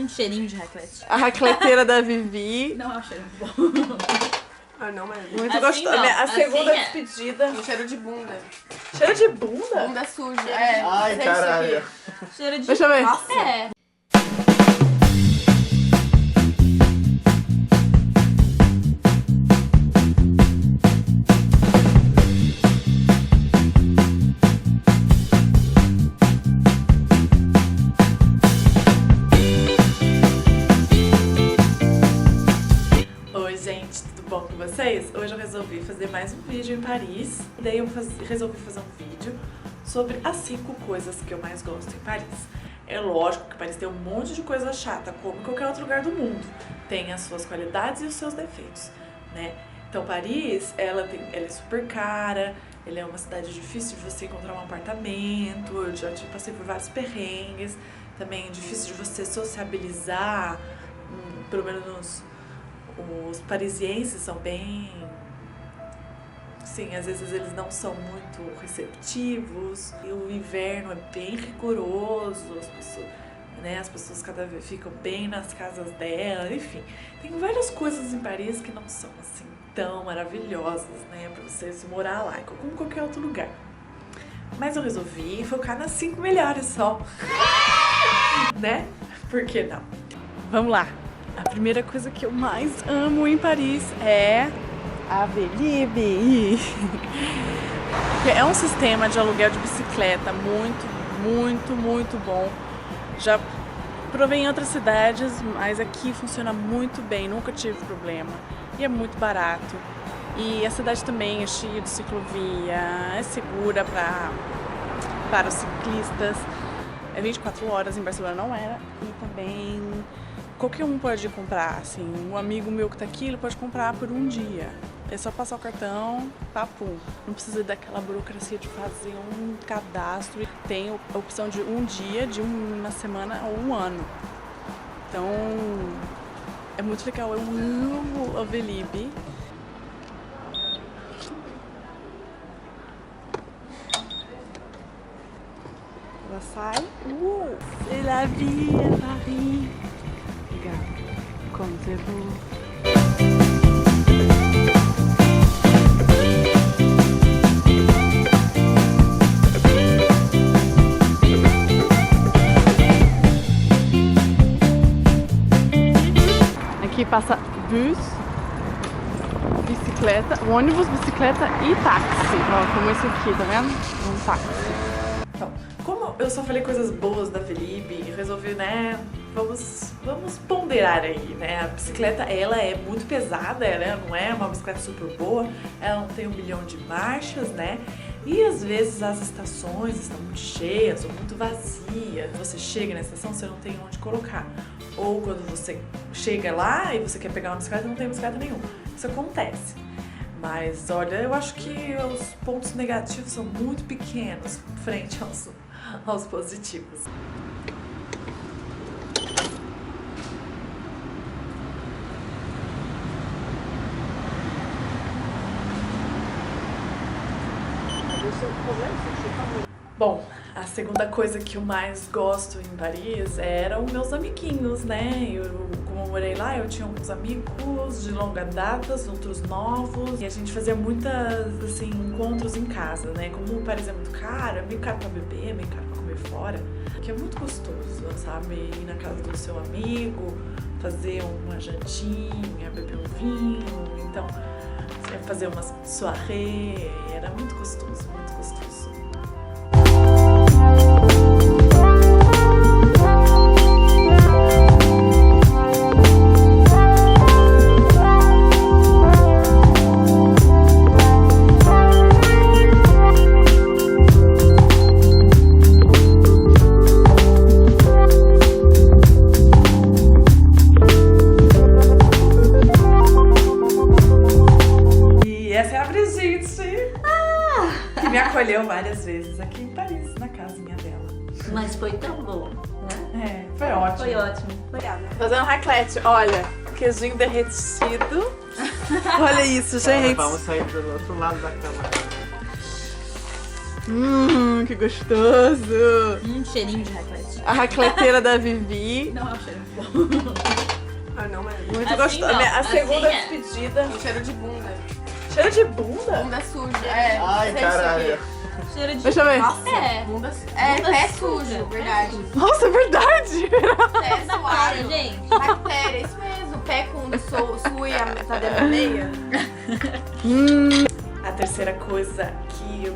Cheirinho de raclette. A racleteira da Vivi. Não é um cheiro bom. Ah, não, mas muito Assim gostosa. não, A segunda assim é. despedida. Um cheiro de bunda. Cheiro de bunda? Bunda suja. É. Ai, caralho. Cheiro de... Deixa eu ver. Nossa. É. Oi gente, tudo bom com vocês? Hoje eu resolvi fazer mais um vídeo em Paris. Daí eu resolvi fazer um vídeo sobre as 5 coisas que eu mais gosto em Paris. É lógico que Paris tem um monte de coisa chata, como em qualquer outro lugar do mundo. Tem as suas qualidades e os seus defeitos, né? Então Paris, ela é super cara, ela é uma cidade difícil de você encontrar um apartamento, eu já passei por vários perrengues, também é difícil de você sociabilizar, pelo menos os parisienses são bem... Sim, às vezes eles não são muito receptivos. E o inverno é bem rigoroso, as pessoas cada vez ficam bem nas casas delas, enfim. Tem várias coisas em Paris que não são assim tão maravilhosas, né, pra você se morar lá, como em qualquer outro lugar. Mas eu resolvi focar nas 5 melhores só, né? Por que não? Vamos lá! A primeira coisa que eu mais amo em Paris é a Vélib. É um sistema de aluguel de bicicleta muito bom. Já provei em outras cidades, mas aqui funciona muito bem, nunca tive problema. E é muito barato. E a cidade também é cheia de ciclovia, é segura para os ciclistas. É 24 horas, em Barcelona não era. E também qualquer um pode comprar, assim, um amigo meu que tá aqui, ele pode comprar por um dia. É só passar o cartão, papum. Não precisa daquela burocracia de fazer um cadastro. Tem a opção de um dia, de uma semana ou um ano. Então, é muito legal. Eu amo a Vélib. Ela sai. C'est la vie à Paris. Como c'est beau. Aqui passa bus, bicicleta, ônibus, bicicleta e táxi. Ó, como esse aqui, tá vendo? Um táxi. Então, como eu só falei coisas boas da Vélib, eu resolvi, né, vamos ponderar aí, né? A bicicleta, ela é muito pesada, ela não é uma bicicleta super boa, ela não tem 1 milhão de marchas, né? E às vezes as estações estão muito cheias ou muito vazias. Você chega na estação, você não tem onde colocar. Ou quando você chega lá e você quer pegar uma bicicleta, não tem bicicleta nenhuma. Isso acontece. Mas olha, eu acho que os pontos negativos são muito pequenos frente aos positivos. Bom, a segunda coisa que eu mais gosto em Paris eram meus amiguinhos, né? Como eu morei lá, eu tinha uns amigos de longa data, outros novos. E a gente fazia muitas, assim, encontros em casa, né? Como o Paris é muito caro, é meio caro pra beber, é meio caro pra comer fora. Que é muito gostoso, sabe? Ir na casa do seu amigo, fazer uma jantinha, beber um vinho. Então, fazer uma soirée, era muito gostoso, muito gostoso. Que me acolheu várias vezes aqui em Paris, na casinha dela. Mas foi tão bom, né? É, foi ótimo. Foi ótimo. Obrigada. Fazendo raclette, olha, queijinho derretido. Olha isso, gente. Vamos sair do outro lado da cama. Que gostoso. Cheirinho de raclette. A racleteira da Vivi. Não é um cheiro bom. Ah, não, mas Muito Assim gostosa. não, A segunda assim é. despedida. tem cheiro de bunda. Cheiro de bunda? Bunda suja. É. Ai, caralho. Cheiro de... Deixa eu ver. É. Bunda Bunda pé suja. sujo, verdade. Nossa, é verdade. Pé Para, suado. gente. Bactéria, isso mesmo. Pé com suia, tá dentro da meia. A terceira coisa que eu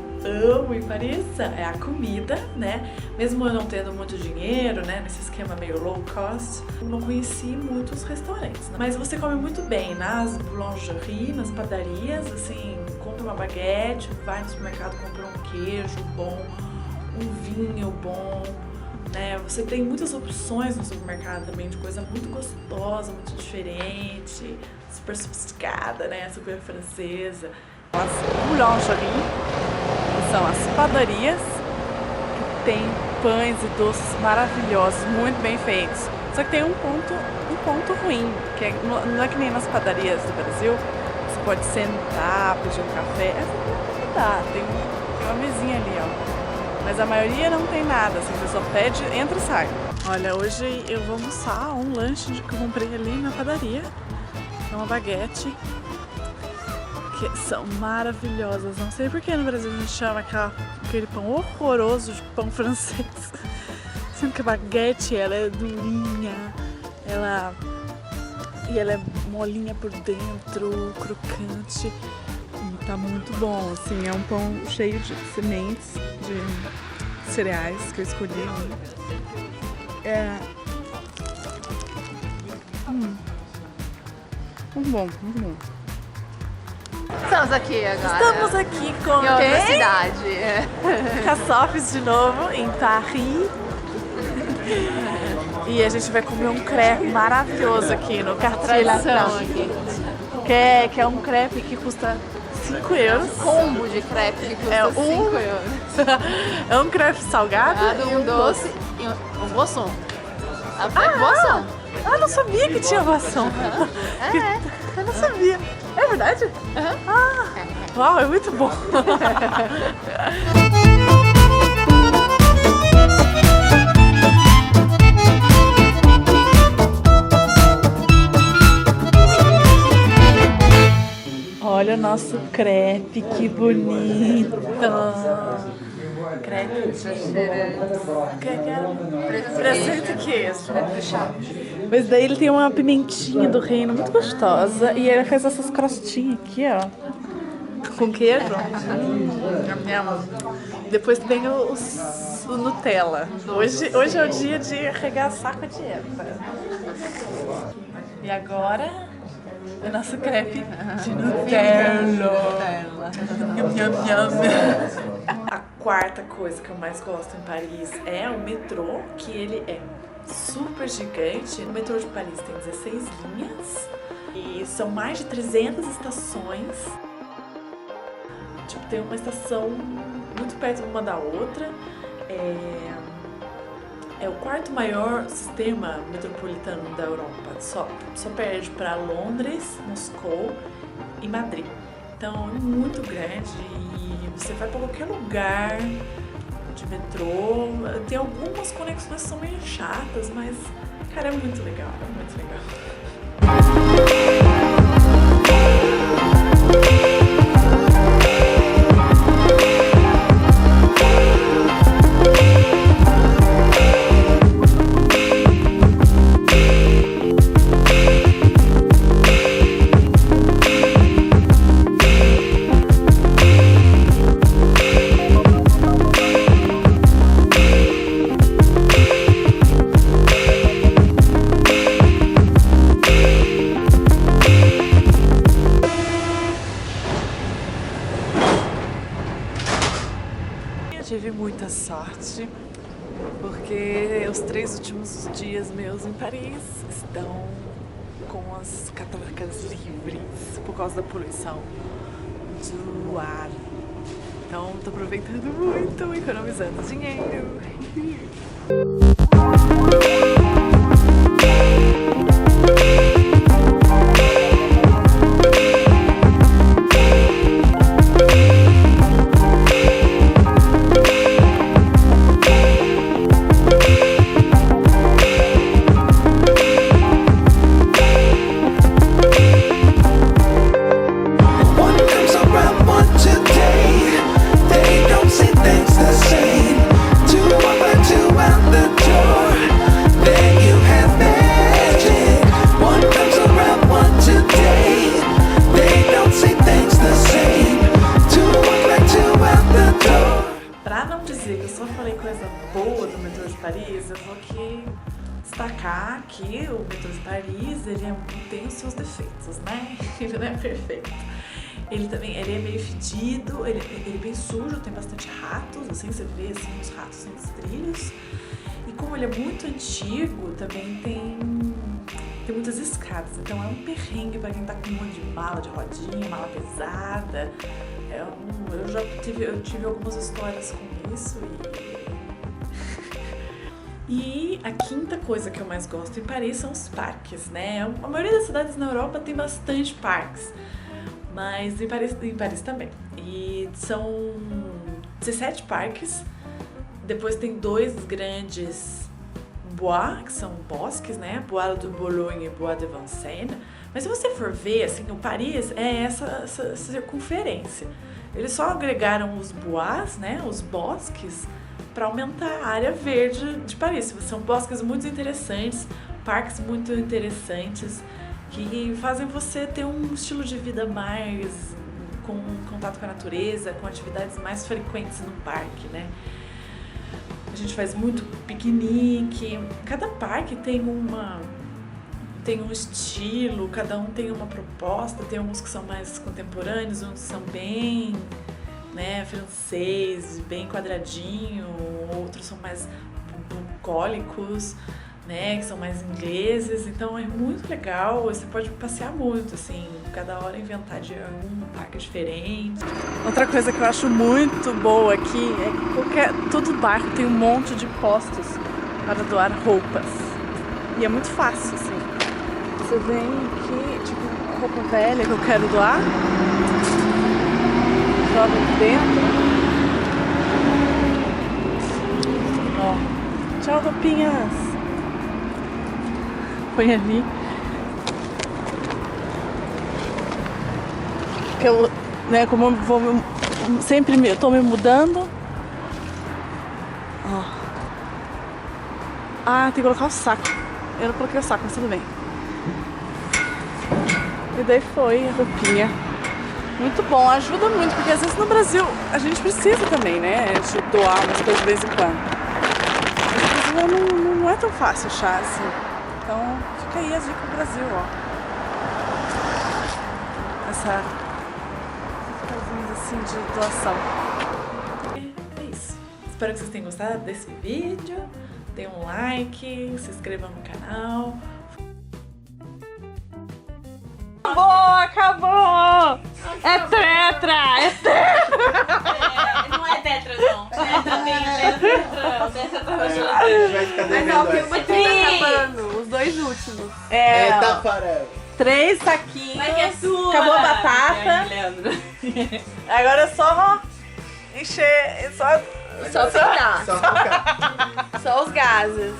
amo em Paris é a comida, né? Mesmo eu não tendo muito dinheiro, né? Nesse esquema meio low cost, eu não conheci muitos restaurantes. Mas você come muito bem nas boulangeries, nas padarias, assim, compra uma baguete, vai no supermercado, compra um queijo bom, um vinho bom, né? Você tem muitas opções no supermercado também de coisa muito gostosa, muito diferente, super sofisticada, né? Super francesa. As boulangeries, que são as padarias, que tem pães e doces maravilhosos, muito bem feitos. Só que tem um ponto ruim, que não é que nem nas padarias do Brasil, você pode sentar, pedir um café, essa não dá, tem uma mesinha ali, ó. Mas a maioria não tem nada, assim, você só pede, entra e sai. Olha, hoje eu vou almoçar um lanche que eu comprei ali na padaria, é uma baguete. Que são maravilhosas. Não sei por que no Brasil a gente chama aquele pão horroroso de pão francês. Sendo que a baguete, ela é durinha, ela é molinha por dentro, crocante. E tá muito bom, assim, é um pão cheio de sementes, de cereais que eu escolhi. Muito bom, muito bom. Estamos aqui agora. Estamos aqui com em outra quem? cidade. Cassofes de novo, em Paris. E a gente vai comer um crepe maravilhoso aqui no Cartier-Latin. Que é um crepe que custa 5 euros. Combo de crepe que custa 5 euros. É um crepe salgado e Um doce e um boisson. Boisson? Ah, não sabia que tinha boisson. Eu não sabia. É verdade? Uau, é muito bom. Olha o nosso crepe, que bonito. Crepe de presente queijo. Mas daí ele tem uma pimentinha do reino muito gostosa e ele fez essas crostinhas aqui, ó, com queijo. Depois tem o Nutella. Hoje é o dia de arregaçar com a dieta. E agora o nosso crepe de Nutella. Yum, yum, yum. A quarta coisa que eu mais gosto em Paris é o metrô, que ele é super gigante. O metrô de Paris tem 16 linhas e são mais de 300 estações. Tipo, tem uma estação muito perto uma da outra. É o quarto maior sistema metropolitano da Europa. Só perde para Londres, Moscou e Madrid. Então é muito grande e você vai para qualquer lugar de metrô. Tem algumas conexões que são meio chatas, mas, cara, é muito legal, é muito legal. Tive muita sorte, porque os 3 últimos dias meus em Paris estão com as catracas livres por causa da poluição do ar. Então tô aproveitando muito, economizando dinheiro. que o metrô de Paris, tem os seus defeitos, né? Ele não é perfeito. Ele é meio fedido, ele é bem sujo, tem bastante ratos, assim, você vê assim, os ratos nos trilhos. E como ele é muito antigo, também tem muitas escadas, então é um perrengue para quem tá com um monte de mala de rodinha, mala pesada. Eu tive algumas histórias com isso E a quinta coisa que eu mais gosto em Paris são os parques, né? A maioria das cidades na Europa tem bastante parques, mas em Paris também. E são 17 parques, depois tem 2 grandes bois, que são bosques, né? Bois de Boulogne e Bois de Vincennes. Mas se você for ver, assim, o Paris é essa circunferência. Eles só agregaram os bois, né? Os bosques, para aumentar a área verde de Paris. São bosques muito interessantes, parques muito interessantes, que fazem você ter um estilo de vida mais com contato com a natureza, com atividades mais frequentes no parque, né? A gente faz muito piquenique. Cada parque tem um estilo, cada um tem uma proposta. Tem alguns que são mais contemporâneos, uns são bem, né, francês, bem quadradinho, outros são mais bucólicos, né, que são mais ingleses. Então é muito legal, você pode passear muito, assim, cada hora inventar de algum parque diferente. Outra coisa que eu acho muito boa aqui é que todo barco tem um monte de postos para doar roupas. E é muito fácil, assim. Você vem aqui, tipo, roupa velha que eu quero doar, joga aqui dentro. Ó, tchau, roupinhas. Põe ali. Que eu, né, como eu eu tô me mudando. Ó. Ah, tem que colocar o saco. Eu não coloquei o saco, mas tudo bem. E daí foi a roupinha. Muito bom, ajuda muito, porque às vezes no Brasil a gente precisa também, né? De doar umas coisas de vez em quando. Mas no Brasil não é tão fácil achar assim. Então fica aí a dica do Brasil, ó. Essa assim de doação. É isso. Espero que vocês tenham gostado desse vídeo. Dê um like, se inscreva no canal. Acabou! É tetra! É tetra! Não é tetra, não. Tetra tem tetra. Tetra tá na geladeira. Vai ficar Mas devendo ó, o essa. filme tá acabando, os 2 últimos. É, ó, Tafarel. 3 saquinhos. Mas que é sua. Acabou a batata. Ai, Leandro. Agora é só encher. Só pintar. Só ficar. Só os gases.